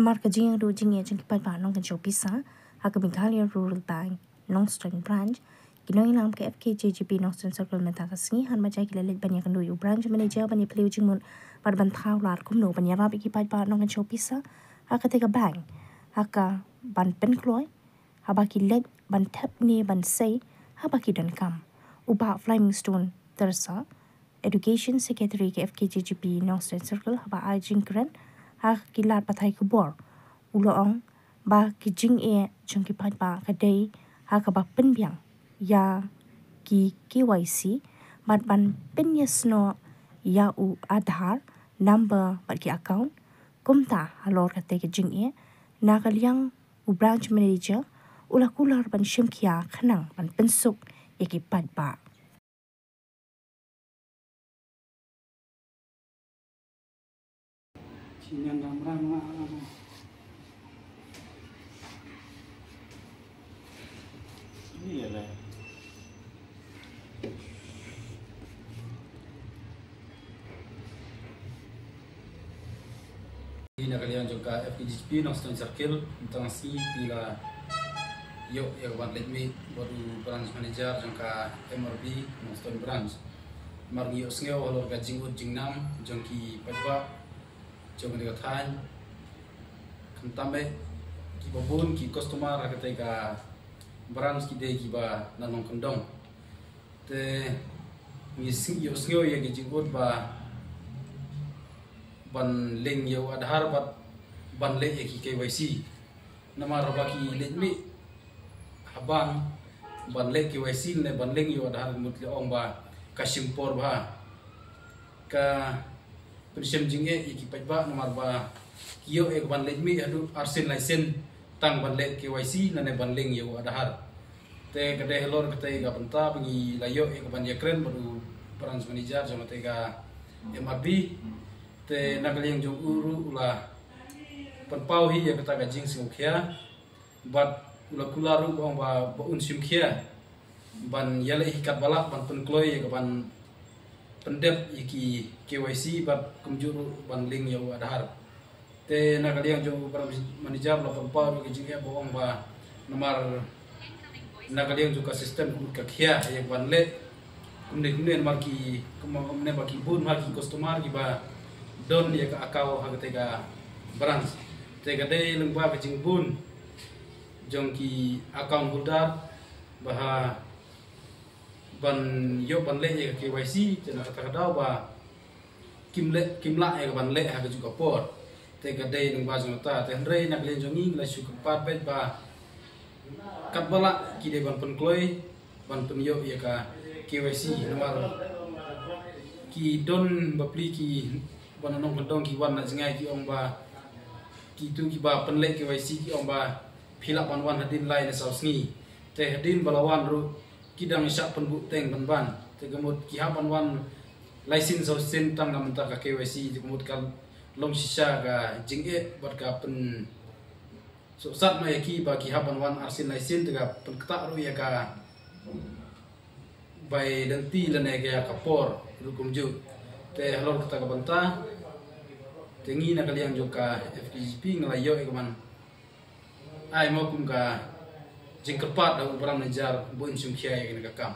Namar ka jing ru jing ye jing pai pa nong kan chopisa ha ka Meghalaya Rural Bank Northern Branch kinoi lam ke FKJGP Northern Circle menta ka singi han ma jai ki lelet ban ya kan yu branch manager ban ya pleu jing mun par ban thau lar kum no ban ya ba ki pai pa nong kan chopisa ha ka te ka bank ha ka ban pen kloi ha ba ki let ban tap ni ban sei ha ba ki dan kam uba Flaming Stone tersa Education Secretary ke FKJGP Northern Circle ha ba ai jing kren ha kilat pathai ke bor uloong ba ki jing e chung ki pai pa ka dei ha ka ba pen biang ya ki KYC mat ban pen yesno ya u Aadhaar number bat ki account kumta halor ka te ki jing e na ka liang u branch manager ula kular ban shim kia khanang ban pensuk ya ki pai pa Sinyan ramram ini ya Ini kalian juga FKJGP Northern Circle tentang si bila yuk ya kawan let me baru branch manager jangka MRB Northern Branch margi osngeo halor ka jingud jingnam jangki pajba jong ni kathan kan tambe ki babun ki customer ka te ka branch ki de ki ba nanong kondong te mi sing yo osngeo ya ki jingud ba ban link yo Aadhaar ban le ki KYC nama rabaki let me habang ban le KYC ne ban link yo Aadhaar mutli ong ba kasimpor ba ka Persiam jinge iki pajba nomor ba kiyo ek ban let me adu arsin license tang ban let KYC nane ban link yo Aadhaar te kade helor kate ga penta bagi layo ek ban yakren baru branch manager jama te ga MRB te nagaliang jong uru ula penpau hi ya kata gajing singkia bat ula kularu bang ba baun simkia ban yale hikat balak ban penkloi ya ban pendep iki KYC bat kumjuru ban link ya Aadhaar te nagaliang jong branch manager la penpau gajing ya bang ba nomor nagaliang juga sistem kakia ya ban le kumne marki kumne baki bun marki customer ki ba don ya ka akau ha tega branch tega de lengba ka jingbun jongki account holder bah ban yo ban le ya KYC jena kata kada ba kimla ya ban le ha juga por tega de lengba jongta te andre nak le jongi la syukur pat bet ba kat bala ki de ban penkloi ban pen yo ya ka KYC nomor ki don bapli ki ban nong pendong ki wan na jengai ki ong ba ki tu ki ba penlek KYC ki ong ba philap ban wan hadin lai na sausngi te hadin balawan ru ki dang syak penbu teng ban te gemut ki ha ban wan license sausin tang na menta ka KYC te gemut kal long sisa ka jinge bat ka pen so sat ma ki ba ki ha ban wan arsin license te ka pen ketak ru ya ka bai denti lene ka kapor ru kumju te halor kata kabanta tengi na kaliang joka FKJGP ngelayo ikaman ai mau kum ka jingkepat da ubran najar buin sumkia ya kena kakam